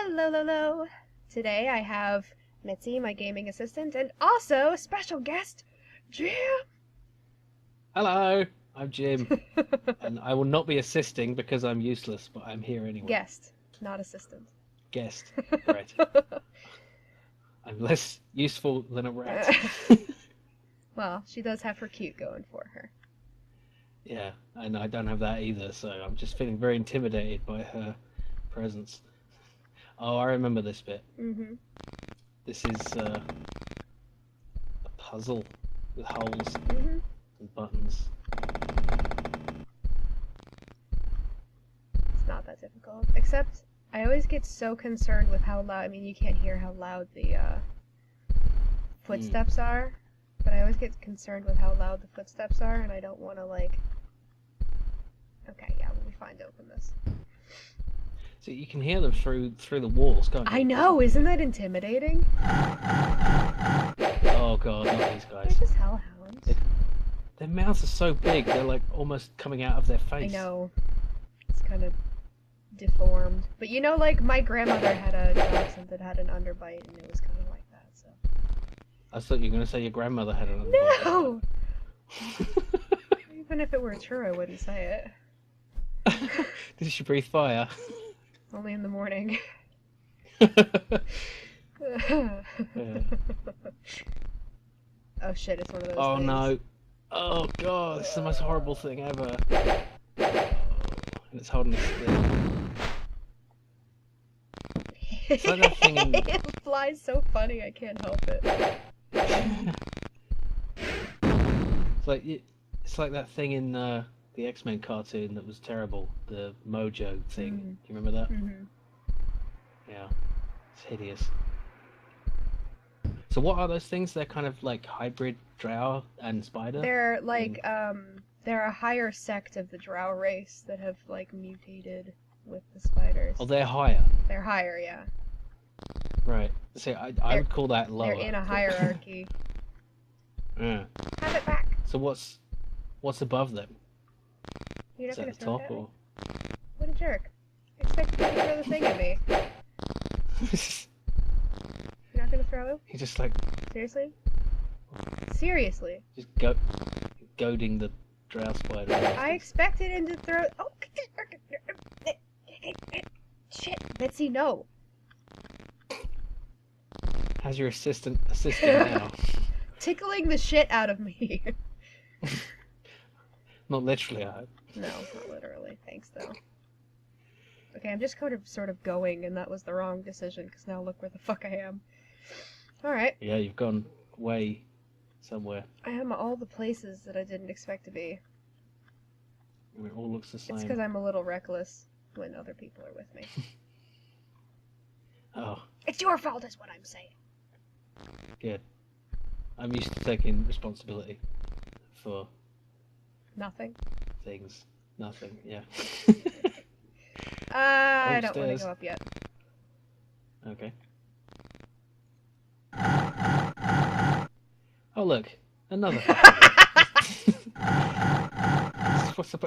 Hello. Today I have Mitzi, my gaming assistant, and also a special guest, Jim. Hello, I'm Jim, and I will not be assisting because I'm useless, but I'm here anyway. Guest, not assistant. Guest, right. I'm less useful than a rat. Well, she does have her cute going for her. Yeah, and I don't have that either, so I'm just feeling very intimidated by her presence. Oh, I remember this bit. Mm-hmm. This is a puzzle with holes Mm-hmm. and buttons. It's not that difficult, except I always get so concerned with how loud, I mean, you can't hear how loud the footsteps are, but I always get concerned with how loud the footsteps are, and I don't want to, like... Okay, yeah, we'll be fine to open this. So you can hear them through the walls, can't you? I know, isn't that intimidating? Oh god, not these They're guys. just hellhounds. Their mouths are so big, they're like almost coming out of their face. I know. It's kind of deformed. But you know, like, my grandmother had a dachshund that had an underbite, and it was kind of like that, so... I thought you were going to say your grandmother had an No! Even if it were true, I wouldn't say it. Did she breathe fire? Only in the morning. Yeah. Oh shit, it's one of those Oh things. no. Oh god, this is the most horrible thing ever. Oh, and it's holding a stick. It's like that thing in... It flies so funny, I can't help it. It's like that thing in the X-Men cartoon that was terrible, the Mojo thing. Mm. Do you remember that? Mm-hmm. Yeah, it's hideous. So what are those things? They're kind of like hybrid drow and spider? They're like, they're a higher sect of the drow race that have, like, mutated with the spiders. Oh, they're higher. They're higher, yeah. Right. See, I would call that lower. They're in a hierarchy. Yeah. Have it back! So what's above them? You're Is not that gonna the throw it top at me? or? What a jerk. I expected you to throw the thing at me. You're not gonna throw it? You're just like Seriously? Seriously? just goading the drow spider. I expected him to throw... Oh! Shit! Betsy, no! How's your assistant now? Tickling the shit out of me. Not literally, I hope. No, not literally. Thanks, though. Okay, I'm just sort of going, and that was the wrong decision, because now look where the fuck I am. Alright. Yeah, you've gone way somewhere. I am all the places that I didn't expect to be. And it all looks the same. It's because I'm a little reckless when other people are with me. Oh, It's your fault, is what I'm saying. good. I'm used to taking responsibility for Nothing. things. Nothing, yeah. I don't want to Upstairs. go up yet. Okay. Oh look, another.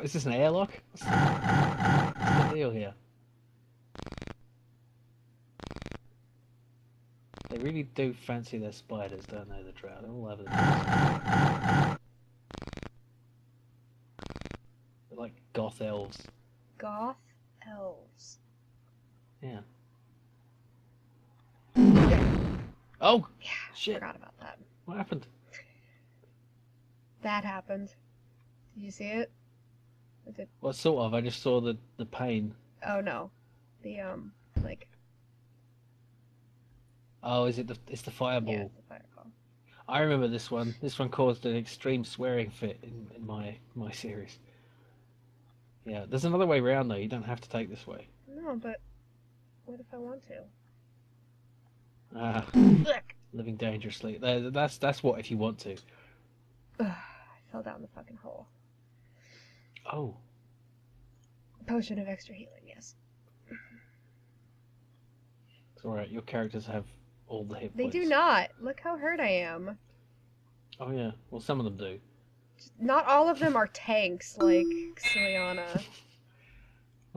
Is this an airlock? What's the deal here? They really do fancy their spiders, don't they, the drow? They're all over the place. They're like goth elves. Goth elves. Yeah. Yeah, Oh! Shit! forgot about that. What happened? That happened. Did you see it? I did. Well, sort of. I just saw the pain. Oh no. The, like... Oh, is it it's the fireball? Yeah, it's a fireball. I remember this one. This one caused an extreme swearing fit in my series. Yeah, there's another way around though. You don't have to take this way. No, but what if I want to? Ah, Ugh. living dangerously. That's what if you want to. Ugh, I fell down the fucking hole. Oh, Potion of extra healing, yes. it's alright. Your characters have all the hit They points. do not. Look how hurt I am. Oh yeah. Well, some of them do. Not all of them are tanks like Ciliana.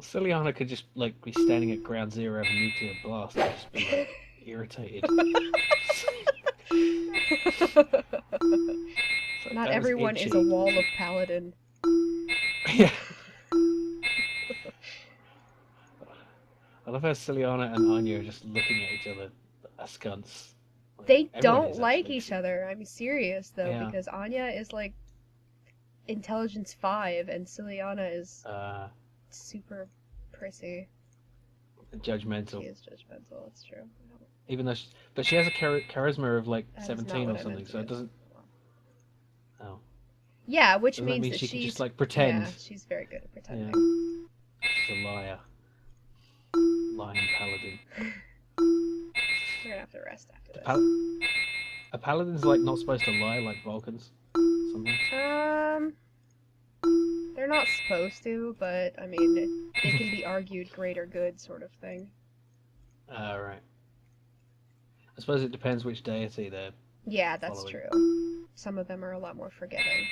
Ciliana could just like be standing at ground zero of a nuclear blast and just be like irritated. Like, Not that was everyone is itchy. a wall of paladin. Yeah. I love how Ciliana and Anya are just looking at each other askance. Like, They everyone don't is like actually. each other. I'm serious though, Yeah. because Anya is like intelligence 5 and Ciliana is super prissy. Judgmental. She is judgmental, it's true. Even though, but she has a charisma of like That is not 17 what or I something, meant to so it do. doesn't. Oh. Yeah, which Doesn't that means mean that she can she's just like pretend? Yeah, she's very good at pretending. Yeah. She's a liar. Lying paladin. We're gonna have to rest after this. A paladin's like not supposed to lie like Vulcans. Something. They're not supposed to, but I mean, it can be argued greater good sort of thing. Right. I suppose it depends which deity they're Yeah, that's following. true. Some of them are a lot more forgiving.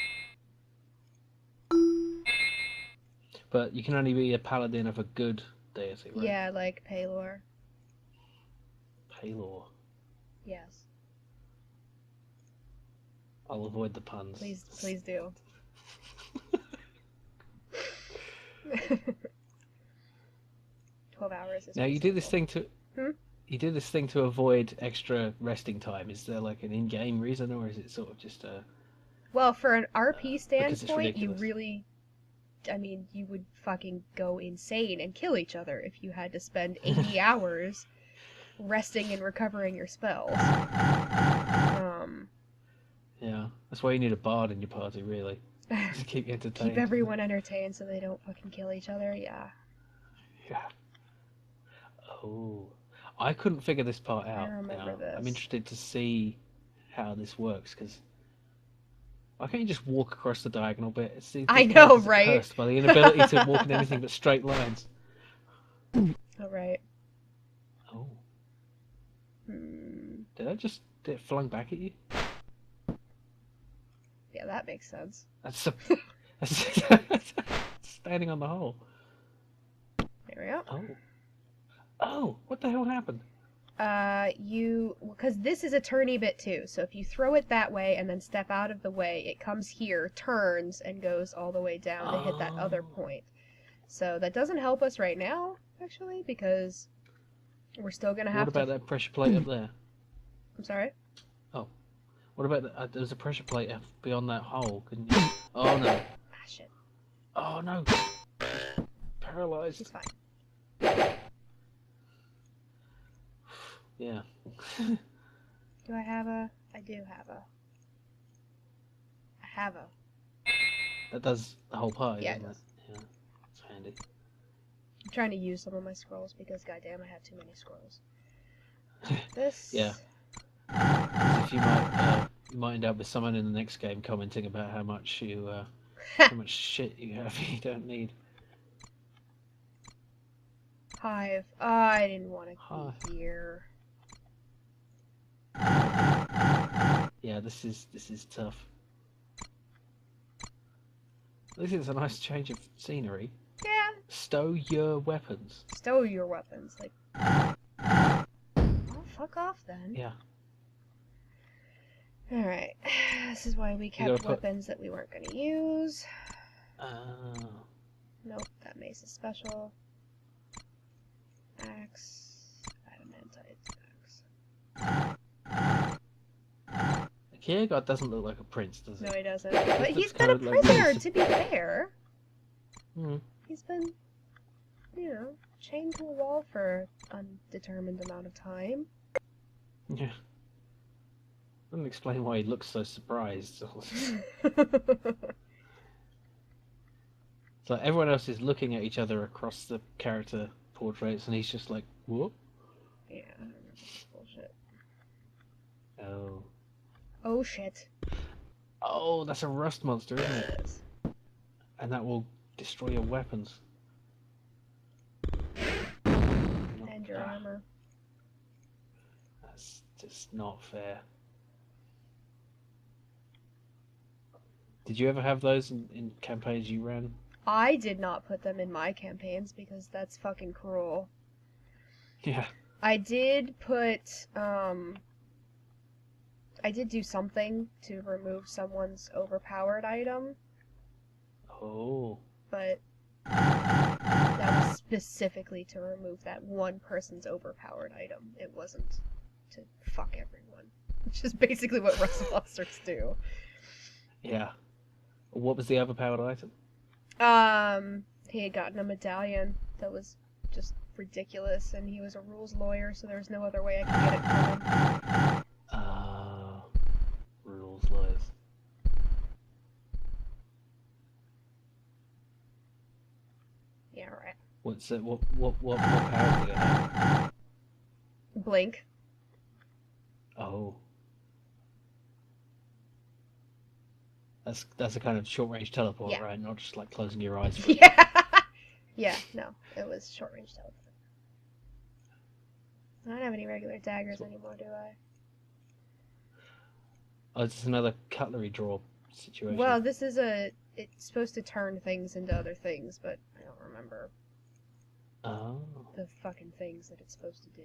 But you can only be a paladin of a good deity, right? Yeah, like Paylor. Paylor. Yes. I'll avoid the puns. Please do. 12 hours is Now you do this reasonable. thing to. You do this thing to avoid extra resting time. Is there like an in-game reason, or is it sort of just a? Well, for an RP because it's standpoint, you ridiculous. really, I mean, you would fucking go insane and kill each other if you had to spend 80 hours resting and recovering your spells. Yeah, that's why you need a bard in your party, really. Just keep you entertained. Keep everyone entertained so they don't fucking kill each other. Yeah. Yeah. Oh, I couldn't figure this part out. I remember this. I'm interested to see how this works because why can't you just walk across the diagonal bit? I know, characters are right? cursed by the inability to walk in anything but straight lines. Oh, right. Oh. Did it flung back at you? Yeah, that makes sense. That's standing on the hole. There we go. Oh, what the hell happened? Because this is a turny bit too, so if you throw it that way and then step out of the way, it comes here, turns, and goes all the way down to hit that other point. So that doesn't help us right now, actually, because we're still gonna have What about that pressure plate up there? I'm sorry? Oh. What about there's a pressure plate beyond that hole, couldn't you? Oh no. Ah, shit. Oh no. Paralyzed. She's fine. Yeah. Do I have a... I do have a... I have a... That does the whole party, Yeah, it doesn't does. it? Yeah. It's handy. I'm trying to use some of my scrolls because, goddamn, I have too many scrolls. This... Yeah. As if you might end up with someone in the next game commenting about how much how much shit you have you don't need. Hive. I didn't want to be here. Yeah, this is tough. This is a nice change of scenery. Yeah. Stow your weapons. Stow your weapons. Like, oh, fuck off then. Yeah. Alright. This is why we kept weapons that we weren't going to use. Nope, that mace is special. Axe. Adamantite axe. Kierkegaard doesn't look like a prince, does he? No, he doesn't. But he's been a prisoner, to be fair. He's been, chained to a wall for an undetermined amount of time. Yeah. Doesn't explain why he looks so surprised. So everyone else is looking at each other across the character portraits, and he's just like, "What?" Yeah, I don't know. Bullshit. Oh. Oh shit. Oh, that's a rust monster, isn't it? And that will destroy your weapons. And your armor. That's just not fair. Did you ever have those in campaigns you ran? I did not put them in my campaigns because that's fucking cruel. Yeah. I did put, I did do something to remove someone's overpowered item, Oh. but that was specifically to remove that one person's overpowered item. It wasn't to fuck everyone, which is basically what Russell Monsters do. Yeah. What was the overpowered item? He had gotten a medallion that was just ridiculous, and he was a rules lawyer, so there was no other way I could get it from him. Rules lawyers. Yeah, right. What's it? What power did it have? Blink. Oh. That's a kind of short range teleport, Yeah. right? Not just like closing your eyes. For Yeah. Yeah, no, it was short range teleport. I don't have any regular daggers anymore, do I? Oh, it's another cutlery draw situation. Well, this is it's supposed to turn things into other things, but I don't remember the fucking things that it's supposed to do.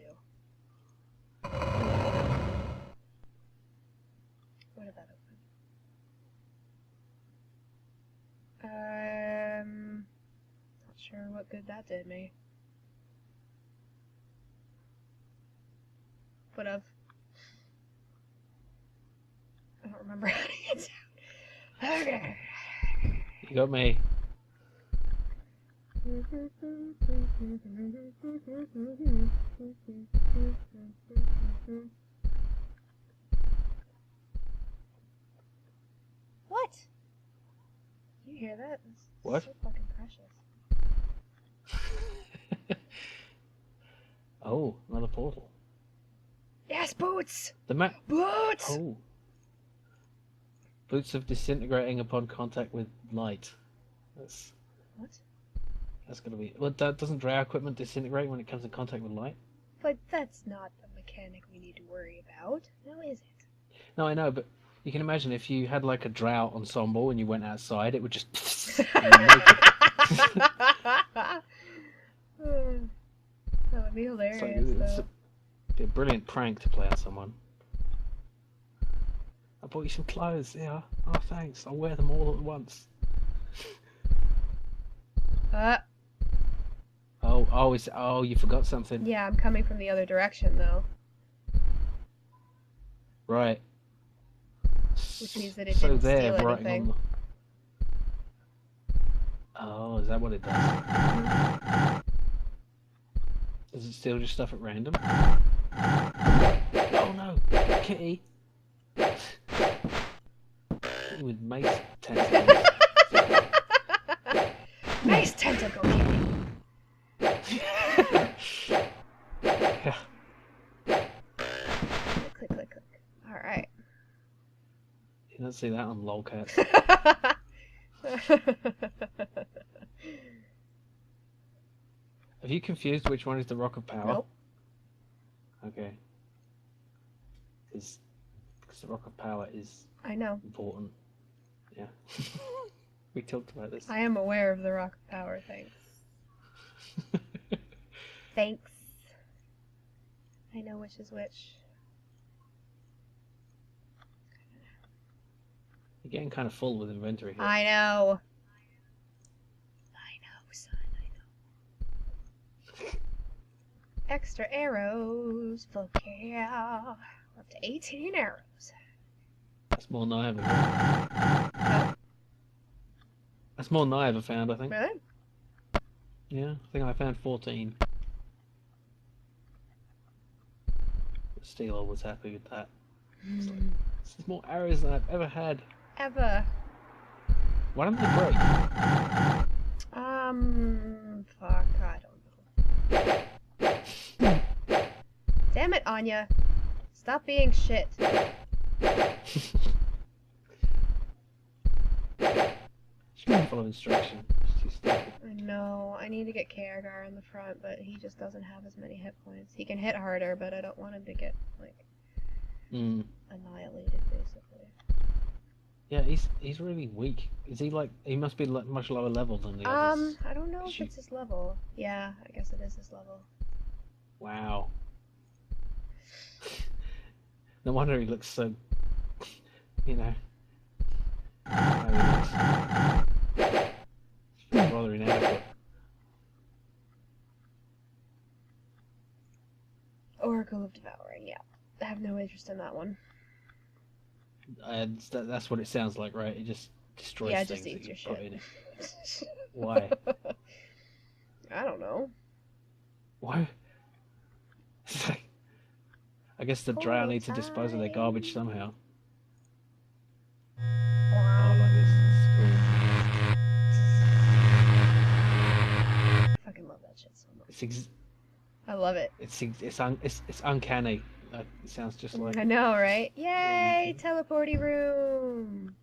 What did that open? Not sure what good that did me. Would have. I don't remember how to get down. Okay. You got me. What? You hear that? It's What? so fucking precious. Oh, another portal. Yes, boots! The map. Boots! Oh. Boots of disintegrating upon contact with light. What? That's gonna be. Well, doesn't drow equipment disintegrate when it comes in contact with light? But that's not the mechanic we need to worry about. Now is it? No, I know, but you can imagine if you had like a drow ensemble and you went outside, it would just. That would be hilarious, It's though. be a brilliant prank to play on someone. I bought you some clothes, yeah. Oh, thanks. I'll wear them all at once. Oh, you forgot something. Yeah, I'm coming from the other direction, though. Right. Which means that it didn't steal writing anything. on the... Oh, is that what it does? Mm-hmm. Does it steal just stuff at random? Oh no! Kitty! Kitty with mace tentacles. Nice tentacle, kitty! Yeah. Click, click, click. Alright. You don't see that on lolcats. Have you confused which one is the Rock of Power? Nope. Okay. Because the Rock of Power is I know. important. Yeah. We talked about this. I am aware of the Rock of Power, thanks. Thanks. I know which is which. You're getting kind of full with inventory here. I know. I know, son, I know. Extra arrows, fuck yeah. Up to 18 arrows. That's more than I ever found. Oh, That's more than I ever found, I think. really? Yeah, I think I found 14. But still, I was happy with that. It's like, this is more arrows than I've ever had. Ever. Why don't they break? Fuck, I don't know. Damn it, Anya. Stop being shit. She can't follow instruction. It's too stupid. I know. I need to get Karagar in the front, but he just doesn't have as many hit points. He can hit harder, but I don't want him to get, like, annihilated, basically. Yeah, he's really weak. Is he like? He must be much lower level than the others. I don't know 'Cause if you, it's his level. Yeah, I guess it is his level. wow. No wonder he looks so. You know, how he looks. It's rather inadequate. Oracle of Devouring, yeah. I have no interest in that one. And that's what it sounds like, right? It just destroys Yeah, it just things that eats you your put shit. in it. Why? I don't know. Why? It's like, I guess the drow Portal need to dispose of their garbage time. somehow. Oh, I like this. This is cool. Fucking love that shit so much. It's ex- I love it. it's uncanny. It sounds just like I know, right? what you Yay! do. Teleporty room!